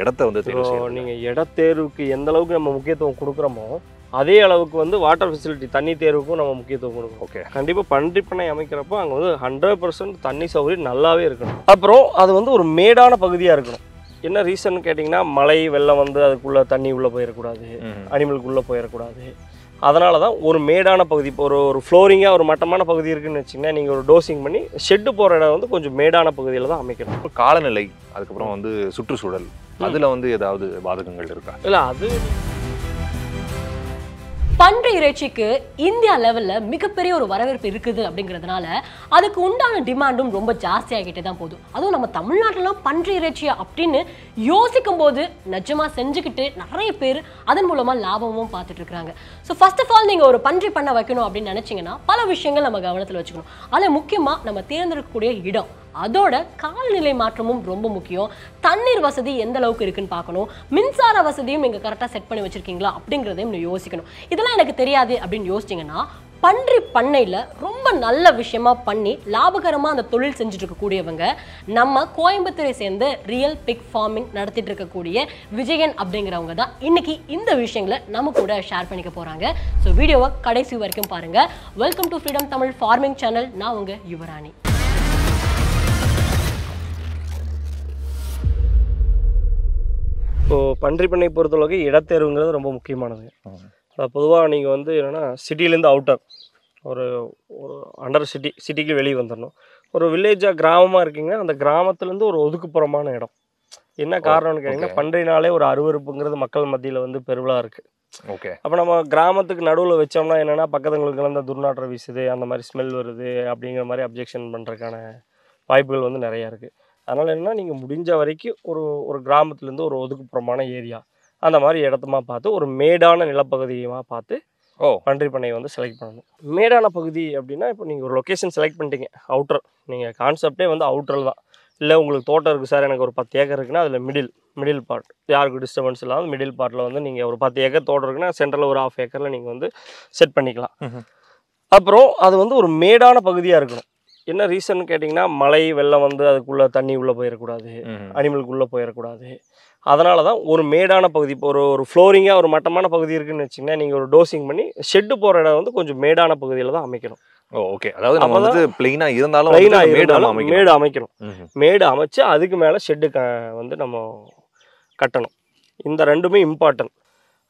இடத்த வந்து தேர்வு செய்யணும். நீங்கள் இடத்தேர்வுக்கு எந்த அளவுக்கு நம்ம முக்கியத்துவம் கொடுக்குறோமோ அதே அளவுக்கு வந்து வாட்டர் ஃபெசிலிட்டி தண்ணி தேர்வுக்கும் நம்ம முக்கியத்துவம் கொடுக்கணும். ஓகே, கண்டிப்பாக பன்றிப்பண்ணை அமைக்கிறப்போ அங்கே வந்து 100% தண்ணி சௌகரியம் நல்லாவே இருக்கணும். அப்புறம் அது வந்து ஒரு மேடான பகுதியாக இருக்கணும். என்ன ரீசன் கேட்டிங்கன்னா, மழை வெள்ளம் வந்து அதுக்குள்ளே தண்ணி உள்ளே போயிடக்கூடாது, அனிமலுக்குள்ளே போயிடக்கூடாது. அதனால தான் ஒரு மேடான பகுதி, இப்போ ஒரு ஃப்ளோரிங்காக ஒரு மட்டமான பகுதி இருக்குதுன்னு வச்சிங்கன்னா, நீங்கள் ஒரு டோசிங் பண்ணி ஷெட்டு போகிற இடம் வந்து கொஞ்சம் மேடான பகுதியில் தான் அமைக்கணும். காலநிலை, அதுக்கப்புறம் வந்து சுற்றுச்சூழல், அதில் வந்து ஏதாவது பாதகங்கள் இருக்கா? இல்லை, அது பன்றி இறைச்சிக்கு இந்தியா லெவலில் மிகப்பெரிய ஒரு வரவேற்பு இருக்குது அப்படிங்கிறதுனால அதுக்கு உண்டான டிமாண்டும் ரொம்ப ஜாஸ்தியாகிட்டே தான் போதும். அதுவும் நம்ம தமிழ்நாட்டிலாம் பன்றி இறைச்சியா அப்படின்னு யோசிக்கும் போது நிஜமாக செஞ்சுக்கிட்டு நிறைய பேர் அதன் மூலமாக லாபமும் பார்த்துட்டு இருக்கிறாங்க. ஸோ ஃபர்ஸ்ட் ஆஃப் ஆல் நீங்கள் ஒரு பன்றி பண்ண வைக்கணும் அப்படின்னு நினச்சிங்கன்னா பல விஷயங்கள் நம்ம கவனத்தில் வச்சுக்கணும். அதில் முக்கியமாக நம்ம தேர்ந்தெடுக்கக்கூடிய இடம், அதோட காலநிலை மாற்றமும் ரொம்ப முக்கியம். தண்ணீர் வசதி எந்த அளவுக்கு இருக்குன்னு பார்க்கணும். மின்சார வசதியும் நீங்கள் கரெக்டாக செட் பண்ணி வச்சுருக்கீங்களா அப்படிங்கிறதையும் நீங்கள் யோசிக்கணும். இதெல்லாம் எனக்கு தெரியாது அப்படின்னு யோசிச்சிங்கன்னா பன்றி பண்ணையில் ரொம்ப நல்ல விஷயமா பண்ணி லாபகரமாக அந்த தொழில் செஞ்சுட்டு இருக்கக்கூடியவங்க நம்ம கோயம்புத்தூரை சேர்ந்து ரியல் பிக் ஃபார்மிங் நடத்திட்டு இருக்கக்கூடிய விஜயன் அப்படிங்கிறவங்க தான் இன்னைக்கு இந்த விஷயங்களை நம்ம கூட ஷேர் பண்ணிக்க போகிறாங்க. ஸோ வீடியோவை கடைசி வரைக்கும் பாருங்கள். Welcome to Freedom Tamil farming channel. நான் உங்கள் யுவராணி. இப்போது பன்றி பண்ணை பொறுத்தளவுக்கு இடத்தேர்வுங்கிறது ரொம்ப முக்கியமானது. பொதுவாக நீங்கள் வந்து என்னென்னா, சிட்டிலேருந்து அவுட்டர் ஒரு ஒரு அண்டர் சிட்டிக்கு வெளியே வந்துடணும். ஒரு வில்லேஜாக கிராமமாக இருக்கீங்கன்னா அந்த கிராமத்துலேருந்து ஒரு ஒதுக்குப்புறமான இடம். என்ன காரணம்னு கேட்டிங்கன்னா, பன்றினாலே ஒரு அருவருப்புங்கிறது மக்கள் மத்தியில் வந்து பெருவலாக இருக்குது. ஓகே, அப்போ நம்ம கிராமத்துக்கு நடுவில் வச்சோம்னா என்னென்னா, பக்கத்துங்களுக்கெல்லாம் இந்த துர்நாற்றம் வீசுது, அந்த மாதிரி ஸ்மெல் வருது அப்படிங்கிற மாதிரி அப்ஜெக்ஷன் பண்ணுறதுக்கான வாய்ப்புகள் வந்து நிறையா இருக்குது. அதனால் என்னென்னா, நீங்கள் முடிஞ்ச வரைக்கும் ஒரு கிராமத்துலேருந்து ஒரு ஒதுக்குப்புறமான ஏரியா அந்த மாதிரி இடத்தமா பார்த்து ஒரு மேடான நிலப்பகுதியமாக பார்த்து பன்றி பண்ணையை வந்து செலக்ட் பண்ணணும். மேடான பகுதி அப்படின்னா, இப்போ நீங்கள் ஒரு லொக்கேஷன் செலக்ட் பண்ணிட்டீங்க, அவுட்டர், நீங்கள் கான்செப்டே வந்து அவுட்டரில் தான். இல்லை உங்களுக்கு தோட்டம் இருக்குது சார், எனக்கு ஒரு 10 ஏக்கர் இருக்குன்னா அதில் மிடில் பார்ட், யாருக்கு டிஸ்டர்பன்ஸ் இல்லாமல் மிடில் பார்ட்டில் வந்து நீங்கள் ஒரு 10 ஏக்கர் தோட்டம் இருக்குன்னா சென்ட்ரலில் ஒரு 1/2 ஏக்கரில் நீங்கள் வந்து செட் பண்ணிக்கலாம். அப்புறம் அது வந்து ஒரு மேடான பகுதியாக இருக்கணும். என்ன ரீசன் கேட்டிங்கன்னா, மழை வெள்ளம் வந்து அதுக்குள்ளே தண்ணி உள்ளே போயிடக்கூடாது, அனிமலுக்குள்ளே போயிடக்கூடாது. அதனால தான் ஒரு மேடான பகுதி, இப்போ ஒரு ஃப்ளோரிங்காக ஒரு மட்டமான பகுதி இருக்குதுன்னு வச்சிங்கன்னா, நீங்கள் ஒரு டோசிங் பண்ணி ஷெட்டு போகிற இடம் வந்து கொஞ்சம் மேடான பகுதியில் தான் அமைக்கணும். ஓகே, அதாவது நம்ம வந்து பிளெயினாக இருந்தாலும் மேடு அமைக்கணும். மேடு அமைச்சு அதுக்கு மேலே ஷெட்டு வந்து நம்ம கட்டணும். இந்த ரெண்டுமே இம்பார்ட்டன்ட்.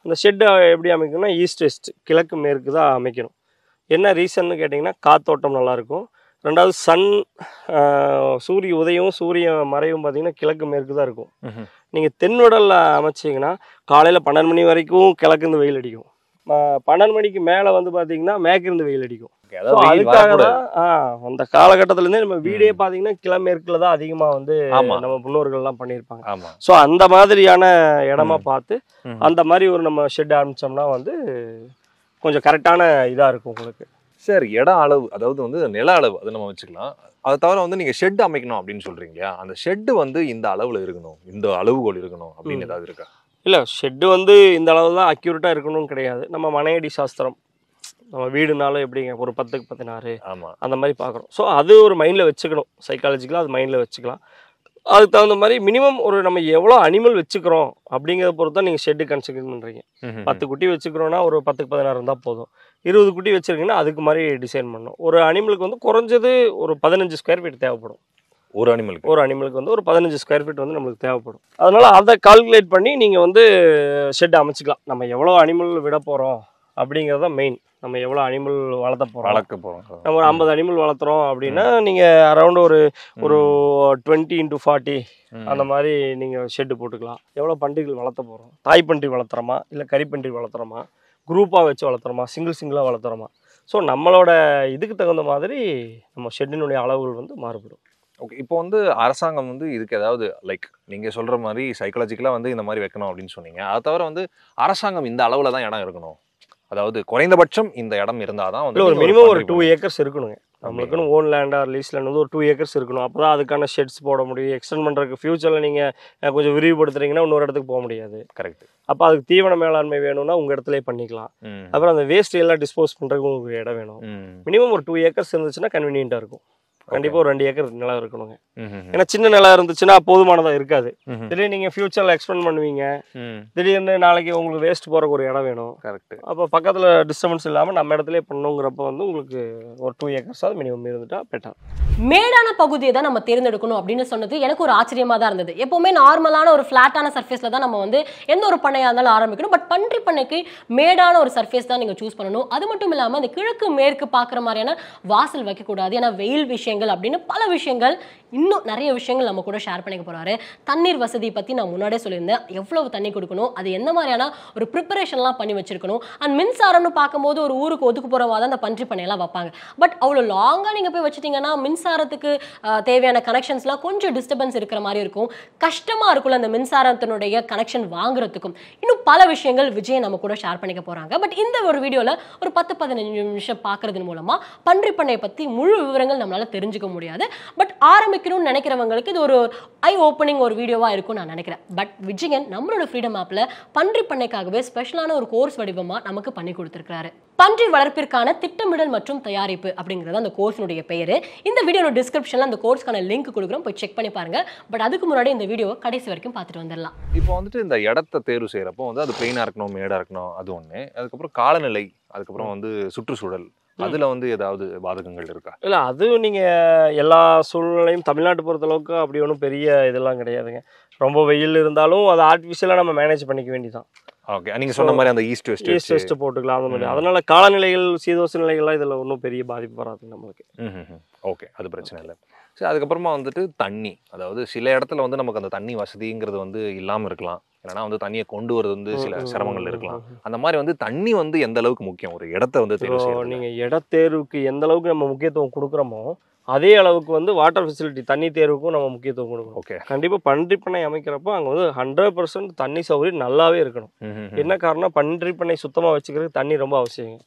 அந்த ஷெட்டு எப்படி அமைக்கணும்னா, ஈஸ்ட் வெஸ்ட், கிழக்கு மேற்கு தான் அமைக்கணும். என்ன ரீசன்னு கேட்டிங்கன்னா, காத்தோட்டம் நல்லாயிருக்கும். ரெண்டாவது சூரிய உதயம் சூரிய மறைவும் பார்த்திங்கன்னா கிழக்கு மேற்கு தான் இருக்கும். நீங்கள் தென்வடலில் அமைச்சிங்கன்னா காலையில் 12 மணி வரைக்கும் கிழக்குந்து வெயில் அடிக்கும், 12 மணிக்கு மேலே வந்து பார்த்திங்கன்னா மேற்கிருந்து வெயில் அடிக்கும். அதுக்காக தான் அந்த காலகட்டத்திலேருந்தே நம்ம வீடே பார்த்தீங்கன்னா கிழமேற்கில் தான் அதிகமாக வந்து நம்ம முன்னோர்கள்லாம் பண்ணியிருப்பாங்க. ஸோ அந்த மாதிரியான இடமா பார்த்து அந்த மாதிரி ஒரு நம்ம ஷெட் ஆரம்பித்தோம்னா வந்து கொஞ்சம் கரெக்டான இதாக இருக்கும் உங்களுக்கு. சரி, இட அளவு, அதாவது வந்து நில அளவு, அதை நம்ம வச்சுக்கலாம். அதை தவிர வந்து நீங்கள் ஷெட் அமைக்கணும் அப்படின்னு சொல்கிறீங்க இல்லையா, அந்த ஷெட்டு வந்து இந்த அளவில் இருக்கணும், இந்த அளவுகோல் இருக்கணும் அப்படின்னு ஏதாவது இருக்கா? இல்லை, ஷெட்டு வந்து இந்த அளவு தான் அக்யூரேட்டாக இருக்கணும்னு கிடையாது. நம்ம மனையடி சாஸ்திரம், நம்ம வீடுனாலும் எப்படிங்க ஒரு 10க்கு 16 அந்த மாதிரி பார்க்குறோம். ஸோ அது ஒரு மைண்டில் வச்சுக்கணும், சைக்காலஜிக்கலாக அது மைண்டில் வச்சுக்கலாம். அதுக்கு தகுந்த மாதிரி மினிமம் ஒரு நம்ம எவ்வளோ அனிமல் வச்சுக்கிறோம் அப்படிங்கிறத பொறுத்து தான் நீங்கள் ஷெட்டு கன்ஸ்ட்ரக்ட் பண்ணுறீங்க. 10 குட்டி வச்சுக்கிறோன்னா ஒரு 10க்கு 16 இருந்தால் போதும். 20 குட்டி வச்சுருக்கீங்கன்னா அதுக்கு மாதிரி டிசைன் பண்ணணும். ஒரு அனிமலுக்கு வந்து குறைஞ்சது ஒரு 15 ஸ்கொயர் ஃபீட் தேவைப்படும். ஒரு அனிமலுக்கு வந்து ஒரு 15 ஸ்கொயர் ஃபீட் வந்து நம்மளுக்கு தேவைப்படும். அதனால் அதை கால்குலேட் பண்ணி நீங்கள் வந்து ஷெட் அமைச்சிக்கலாம். நம்ம எவ்வளோ அனிமல் விட போகிறோம் அப்படிங்கிறத மெயின். நம்ம எவ்வளோ அனிமல் வளர்க்க போகிறோம். நம்ம ஒரு 50 அனிமல் வளர்த்துறோம் அப்படின்னா நீங்கள் அரௌண்ட் ஒரு 20 × 40 அந்த மாதிரி நீங்கள் ஷெட்டு போட்டுக்கலாம். எவ்வளோ பன்றிகள் வளர்த்த போகிறோம், தாய் பன்றி வளர்த்துறோமா இல்லை கறிப்பன்றி வளர்த்துறோமா, குரூப்பாக வச்சு வளர்த்துறோமா, சிங்கிளாக வளர்த்துறோமா. ஸோ நம்மளோட இதுக்கு தகுந்த மாதிரி நம்ம ஷெட்டினுடைய அளவுகள் வந்து மாறுபடும். ஓகே, இப்போ வந்து அரசாங்கம் வந்து இதுக்கு ஏதாவது லைக் நீங்கள் சொல்கிற மாதிரி சைக்காலஜிக்கலாக வந்து இந்த மாதிரி வைக்கணும் அப்படின்னு சொன்னீங்க. அதை தவிர வந்து அரசாங்கம் இந்த அளவில் தான் இடம் இருக்கணும், அதாவது குறைந்தபட்சம் இந்த இடம் இருந்தால் தான் வந்து ஒரு மினிமம் ஒரு 2 ஏக்கர்ஸ் இருக்கணுங்க. நம்மளுக்குன்னு own land or lease land வந்து ஒரு 2 ஏக்கர்ஸ் இருக்கணும். அப்போ தான் அதுக்கான ஷெட்ஸ் போட முடியும். எக்ஸ்டெண்ட் பண்ணுறதுக்கு ஃபியூச்சரில் நீங்கள் கொஞ்சம் விரிவுபடுத்துறீங்கன்னா இன்னொரு இடத்துக்கு போக முடியாது. கரெக்ட். அப்போ அதுக்கு தீவன மேலாண்மை வேணும்னா உங்கள் இடத்துல பண்ணிக்கலாம். அப்புறம் அந்த வேஸ்ட் எல்லாம் டிஸ்போஸ் பண்ணுறதுக்கு உங்களுக்கு இடம் வேணும். மினிமம் ஒரு 2 ஏக்கர்ஸ் இருந்துச்சுன்னா கன்வீனியண்ட்டாக இருக்கும். கண்டிப்பாக ஒரு 2 ஏக்கர் நிலம் இருக்கணுங்க. ஏன்னா சின்ன நிலம் இருந்துச்சுன்னா போதுமானதாக இருக்காது. திடீர்னு நீங்கள் ஃபியூச்சரில் எக்ஸ்பெண்ட் பண்ணுவீங்க, திடீர்னு நாளைக்கு உங்களுக்கு வேஸ்ட் போகிறக்கு ஒரு இடம் வேணும். கரெக்ட். அப்போ பக்கத்தில் டிஸ்டர்பன்ஸ் இல்லாமல் நம்ம இடத்துல பண்ணுங்கிறப்ப வந்து உங்களுக்கு ஒரு 2 ஏக்கர்ஸாவது மினிமம் இருந்துட்டா பெட்டர். மேடான பகுதியை தான் நம்ம தேர்ந்தெடுக்கணும் அப்படின்னு சொன்னது எனக்கு ஒரு ஆச்சரியமா தான் இருந்தது. எப்பவுமே நார்மலான ஒரு ஃபிளாட்டான சர்ஃபேஸ்ல தான் நம்ம வந்து எந்த ஒரு பண்ணையா இருந்தாலும் ஆரம்பிக்கணும். பட் பன்றி பண்ணைக்கு மேடான ஒரு சர்ஃபேஸ் தான் நீங்க சூஸ் பண்ணணும். அது மட்டும் இல்லாம இந்த கிழக்கு மேற்கு பார்க்குற மாதிரியான வாசல் வைக்கக்கூடாது. ஏன்னா வெயில் விஷயங்கள் அப்படின்னு பல விஷயங்கள், இன்னும் நிறைய விஷயங்கள் நம்ம கூட ஷேர் பண்ணிக்க போறாரு. தண்ணீர் வசதி பத்தி நான் முன்னாடியே சொல்லியிருந்தேன். எவ்வளவு தண்ணி கொடுக்கணும், அது என்ன மாதிரியான ஒரு ப்ரிப்பரேஷன்லாம் பண்ணி வச்சிருக்கணும். அண்ட் மின்சாரம்னு பார்க்கும்போது ஒரு ஊருக்கு ஒதுக்கு போறவா தான் அந்த பன்றி பண்ணையெல்லாம் வைப்பாங்க. பட் அவ்வளோ லாங்கா நீங்க போய் வச்சுட்டீங்கன்னா மின்சாரத்துக்கு தேவையான கனெக்ஷன்ஸ்லாம் கொஞ்சம் டிஸ்டர்பன்ஸ் இருக்கிற மாதிரி இருக்கும். கஷ்டமா இருக்கும்ல அந்த மின்சாரத்தினுடைய கனெக்ஷன் வாங்குறதுக்கும். இன்னும் பல விஷயங்கள் விஜய் நம்ம கூட ஷேர் பண்ணிக்க போறாங்க. பட் இந்த ஒரு வீடியோல ஒரு 10-15 நிமிஷம் பார்க்கறது மூலமா பன்றி பண்ணையை பத்தி முழு விவரங்கள் நம்மளால தெரிஞ்சுக்க முடியாது. பட் ஆரம்பிக்கணும்னு நினைக்கிறவங்களுக்கு இது ஒரு ஐ ஓப்பனிங் ஒரு வீடியோவா இருக்கும் நான் நினைக்கிறேன். பட் விஜயன் நம்மளோட ஃப்ரீடம் ஆப்ல பன்றி பண்ணைக்காகவே ஸ்பெஷலான ஒரு கோர்ஸ் வடிவமா நமக்கு பண்ணி கொடுத்திருக்காரு. பன்றி வளர்ப்பிற்கான திட்டமிடல் மற்றும் தயாரிப்பு அப்படிங்கிறது அந்த கோர்ஸினுடைய பெயரு. இந்த வீடியோட டிஸ்கிரிப்ஷன்ல அந்த கோர்ஸ்க்கான லிங்க் கொடுக்குறோம், போய் செக் பண்ணி பாருங்க. பட் அதுக்கு முன்னாடி இந்த வீடியோவை கடைசி வரைக்கும் பார்த்துட்டு வந்துடலாம். இப்போ வந்துட்டு இந்த இடத்த தேர்வு செய்யறப்போ வந்து அது பிளெயினா இருக்கணும், மேடா இருக்கணும், அது ஒண்ணு. அதுக்கப்புறம் காலநிலை, அதுக்கப்புறம் வந்து சுற்றுச்சூழல், அதுல வந்து ஏதாவது பாதகங்கள் இருக்கா? இல்லை, அது நீங்கள் எல்லா சூழ்நிலையும் தமிழ்நாட்டு பொறுத்தளவுக்கு அப்படி ஒன்றும் பெரிய இதெல்லாம் கிடையாதுங்க. ரொம்ப வெயில் இருந்தாலும் அதை ஆர்டிஃபிஷியலாக நம்ம மேனேஜ் பண்ணிக்க வேண்டியதான். ஓகே, நீங்க சொன்ன மாதிரி அந்த ஈஸ்ட் வெஸ்ட் போட்டுக்கலாம் அந்த மாதிரி. அதனால காலநிலைகள் சீதோஷ நிலைகள்லாம் இதில் ஒன்றும் பெரிய பாதிப்பு வராது நம்மளுக்கு. ஓகே, அது பிரச்சனை இல்லை. சரி, அதுக்கப்புறமா வந்துட்டு தண்ணி, அதாவது சில இடத்துல வந்து நமக்கு அந்த தண்ணி வசதிங்கிறது வந்து இல்லாமல் இருக்கலாம். ஏன்னா வந்து தண்ணியை கொண்டு வரது வந்து சில சிரமங்கள் இருக்கலாம். அந்த மாதிரி வந்து தண்ணி வந்து எந்த அளவுக்கு முக்கியம் ஒரு இடத்த வந்து தேர்வு செய்யறது? நீங்கள் இடத்தேர்வுக்கு எந்த அளவுக்கு நம்ம முக்கியத்துவம் கொடுக்குறோமோ அதே அளவுக்கு வந்து வாட்டர் ஃபெசிலிட்டி தண்ணி தேர்வுக்கும் நம்ம முக்கியத்துவம் கொடுக்கணும். ஓகே, கண்டிப்பாக பன்றி பண்ணை அமைக்கிறப்போ அங்கே வந்து 100% தண்ணி சௌகரியம் நல்லாவே இருக்கணும். என்ன காரணம், பன்றி பண்ணை சுத்தமாக வச்சுக்கிறதுக்கு தண்ணி ரொம்ப அவசியம்.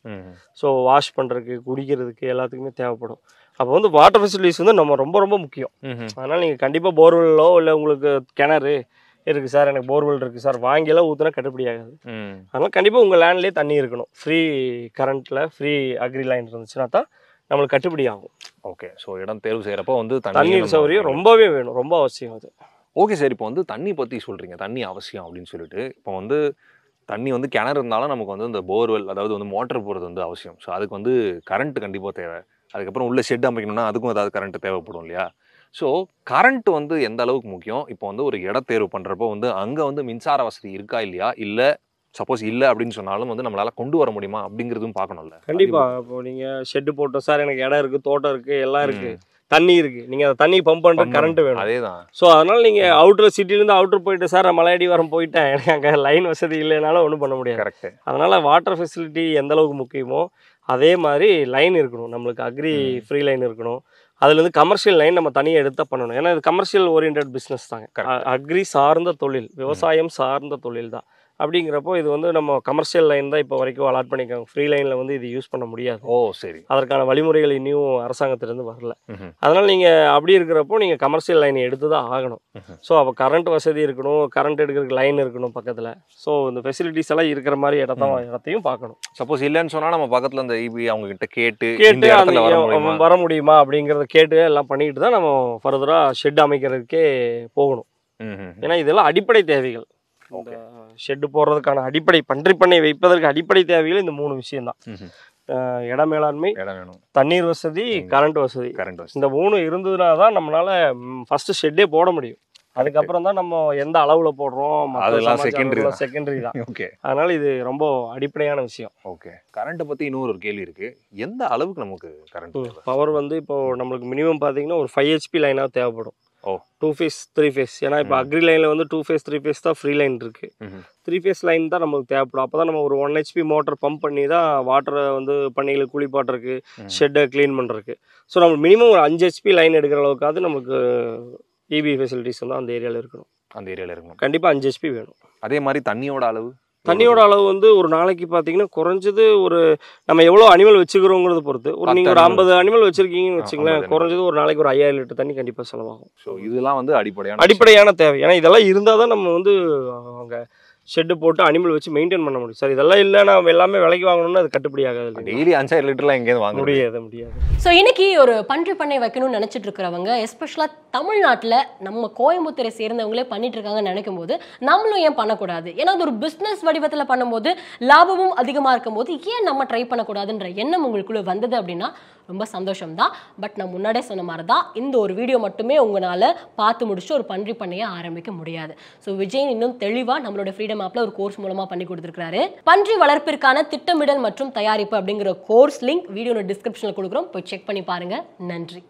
ஸோ வாஷ் பண்ணுறதுக்கு, குடிக்கிறதுக்கு எல்லாத்துக்குமே தேவைப்படும். அப்போ வந்து வாட்டர் ஃபெசிலிட்டிஸ் வந்து நம்ம ரொம்ப ரொம்ப முக்கியம். அதனால் நீங்கள் கண்டிப்பாக போர்வெல்லோ இல்லை உங்களுக்கு கிணறு இருக்குது சார், எனக்கு போர்வெல் இருக்குது சார், வாங்கியெல்லாம் ஊற்றினா கட்டுப்படி ஆகாது. அதனால் கண்டிப்பாக உங்கள் லேண்ட்லேயே தண்ணி இருக்கணும். ஃப்ரீ கரண்ட்டில் ஃப்ரீ அக்ரி லைன் இருந்துச்சுன்னா தான் நம்மளுக்கு கட்டுப்படி ஆகும். ஓகே, ஸோ இடம் தேர்வு செய்யறப்போ வந்து தண்ணீர் சௌகரியம் ரொம்பவே வேணும், ரொம்ப அவசியம் அது. ஓகே சார், இப்போ வந்து தண்ணி பற்றி சொல்கிறீங்க, தண்ணி அவசியம் அப்படின்னு சொல்லிட்டு. இப்போ வந்து தண்ணி வந்து கிணறு இருந்தாலும் நமக்கு வந்து இந்த போர்வெல், அதாவது வந்து மோட்டர் போடுறது வந்து அவசியம். ஸோ அதுக்கு வந்து கரண்ட் கண்டிப்பாக தேவை. அதுக்கப்புறம் உள்ள ஷெட் அமைக்கணும்னா அதுக்கும் ஏதாவது கரண்ட் தேவைப்படும் இல்லையா? ஸோ கரண்ட் வந்து எந்த அளவுக்கு முக்கியம்? இப்போ வந்து ஒரு இடத்தேர்வு பண்ணுறப்போ வந்து அங்கே வந்து மின்சார வசதி இருக்கா இல்லையா, இல்லை சப்போஸ் இல்லை அப்படின்னு சொன்னாலும் வந்து நம்மளால கொண்டு வர முடியுமா அப்படிங்கிறதும் பார்க்கணும்ல. கண்டிப்பாக. இப்போ நீங்கள் ஷெட்டு போட்டோம் சார், எனக்கு இடம் இருக்குது, தோட்டம் இருக்குது, எல்லாம் இருக்குது, தண்ணி இருக்குது, நீங்கள் அந்த தண்ணி பம்ப் பண்ணுற கரண்ட் வேணும். அதே தான். ஸோ அதனால் நீங்கள் அவுட்டர் சிட்டிலேருந்து அவுட்டர் போயிட்டு சார் நான் மலையடி வரம் போயிட்டேன், எனக்கு அங்கே லைன் வசதி இல்லைனாலும் ஒன்றும் பண்ண முடியாது. கரெக்ட். அதனால் வாட்டர் ஃபெசிலிட்டி எந்த அளவுக்கு முக்கியமோ அதே மாதிரி லைன் இருக்கணும். நம்மளுக்கு அக்ரி ஃப்ரீ லைன் இருக்கணும். அதுலேருந்து கமர்ஷியல் லைன் நம்ம தனியாக எடுத்தா பண்ணணும். ஏன்னா இது கமர்ஷியல் ஓரியன்ட் பிஸ்னஸ் தாங்க. அக்ரி சார்ந்த தொழில், விவசாயம் சார்ந்த தொழில் தான். அப்படிங்கிறப்போ இது வந்து நம்ம கமர்ஷியல் லைன் தான் இப்போ வரைக்கும் அலாட் பண்ணிக்காங்க. ஃப்ரீ லைனில் வந்து இது யூஸ் பண்ண முடியாது. ஓ சரி. அதற்கான வழிமுறைகள் இன்னும் அரசாங்கத்திலேருந்து வரல. அதனால் நீங்கள் அப்படி இருக்கிறப்போ நீங்கள் கமர்ஷியல் லைனை எடுத்து தான் ஆகணும். ஸோ அப்போ கரண்ட் வசதி இருக்கணும், கரண்ட் எடுக்கிறதுக்கு லைன் இருக்கணும் பக்கத்தில். ஸோ இந்த ஃபெசிலிட்டிஸ் எல்லாம் இருக்கிற மாதிரி இடத்தையும் பார்க்கணும். சப்போஸ் இல்லைன்னு சொன்னால் நம்ம பக்கத்தில் அந்த இபி அவங்க கிட்ட கேட்டு வர முடியுமா அப்படிங்கிறத கேட்டு எல்லாம் பண்ணிட்டு தான் நம்ம ஃபர்தராக ஷெட் அமைக்கிறதுக்கே போகணும். ஏன்னா இதெல்லாம் அடிப்படை தேவைகள். இந்த ஷெட்டு போடுறதுக்கான அடிப்படை, பன்றி பண்ணை வைப்பதற்கு அடிப்படை தேவைகள் இந்த 3 விஷயம் தான். இட மேலாண்மை, தண்ணீர் வசதி, கரண்ட் வசதி. இந்த 3 இருந்ததுனா தான் நம்மளால ஃபர்ஸ்ட் ஷெட்டே போட முடியும். அதுக்கப்புறம் தான் நம்ம எந்த அளவுல போடுறோம் அதெல்லாம் செகண்டரி தான். அதனால இது ரொம்ப அடிப்படையான விஷயம். ஓகே, கரண்ட் பத்தி இன்னொரு கேள்வி இருக்கு. எந்த அளவுக்கு நமக்கு கரண்ட் பவர் வந்து இப்போ நம்மளுக்கு மினிமம் பாத்தீங்கன்னா ஒரு 5 HP லைனா தேவைப்படும். 2 ஃபேஸ் 3 ஃபேஸ். ஏன்னா இப்போ அக்ரி லைனில் வந்து 2 ஃபேஸ் 3 ஃபேஸ் தான் ஃப்ரீ லைன் இருக்குது. 3 ஃபேஸ் லைன் தான் நமக்கு தேவைப்படும். அப்போ தான் நம்ம ஒரு 1 HP மோட்டர் பம்ப் பண்ணி தான் வாட்டரை வந்து பண்ணையில் குளிப்பாட்டுறதுக்கு, ஷெட்டை க்ளீன் பண்ணுறதுக்கு. ஸோ நம்ம மினிமம் ஒரு 5 HP லைன் எடுக்கிற அளவுக்காவது நமக்கு இபி ஃபெசிலிட்டிஸ் வந்து அந்த ஏரியாவில் இருக்கணும். கண்டிப்பாக 5 HP வேணும். அதே மாதிரி தண்ணியோட அளவு வந்து ஒரு நாளைக்கு பார்த்தீங்கன்னா குறைஞ்சது ஒரு நம்ம எவ்வளோ அனிமல் வச்சுக்கிறோங்கிறத பொறுத்து நீங்கள் ஒரு 50 அனிமல் வச்சுருக்கீங்கன்னு வச்சுங்களேன், குறைஞ்சது ஒரு நாளைக்கு ஒரு 5000 லிட்டர் தண்ணி கண்டிப்பாக செலவாகும். ஸோ இதெல்லாம் வந்து அடிப்படையான தேவை. ஏன்னா இதெல்லாம் இருந்தால் தான் நம்ம வந்து அங்கே ஷெட்டு போட்டு அனிமல் வச்சு மெயின்டைன் பண்ண முடியும் சார். இதெல்லாம் இல்லை நான் எல்லாமே விலைக்கு வாங்கணும்னா அது கட்டுப்படி ஆகாது. டெய்லி 5000 லிட்டர்லாம் எங்கேயும் வாங்க முடியாது. ஸோ இன்னைக்கு ஒரு பன்றி பண்ணை வைக்கணும்னு நினைச்சிட்டு இருக்கிறவங்க, எஸ்பெஷலாக தமிழ்நாட்டில் நம்ம கோயம்புத்தூரை சேர்ந்தவங்களே பண்ணிட்டு இருக்காங்கன்னு நினைக்கும் போது நம்மளும் ஏன் பண்ணக்கூடாது? ஏன்னா அது ஒரு பிஸ்னஸ் வடிவத்தில் பண்ணும்போது லாபமும் அதிகமாக இருக்கும் போது ஏன் நம்ம ட்ரை பண்ணக்கூடாதுன்ற எண்ணம் உங்களுக்குள்ள வந்தது அப்படின்னா ரொம்ப சந்தோஷம் தான். பட் நான் முன்னாடியே சொன்ன மாதிரி தான், இந்த ஒரு வீடியோ மட்டுமே உங்களால் பார்த்து முடிச்சு ஒரு பன்றி பண்ணையை ஆரம்பிக்க முடியாது. ஸோ விஜய் இன்னும் தெளிவாக நம்மளோட ஃப்ரீடம் ஆப்பில் ஒரு கோர்ஸ் மூலமாக பண்ணி கொடுத்துருக்காரு. பன்றி வளர்ப்பிற்கான திட்டமிடல் மற்றும் தயாரிப்பு அப்படிங்கிற கோர்ஸ் லிங்க் வீடியோட டிஸ்கிரிப்ஷனில் கொடுக்குறோம், போய் செக் பண்ணி பாருங்க. நன்றி.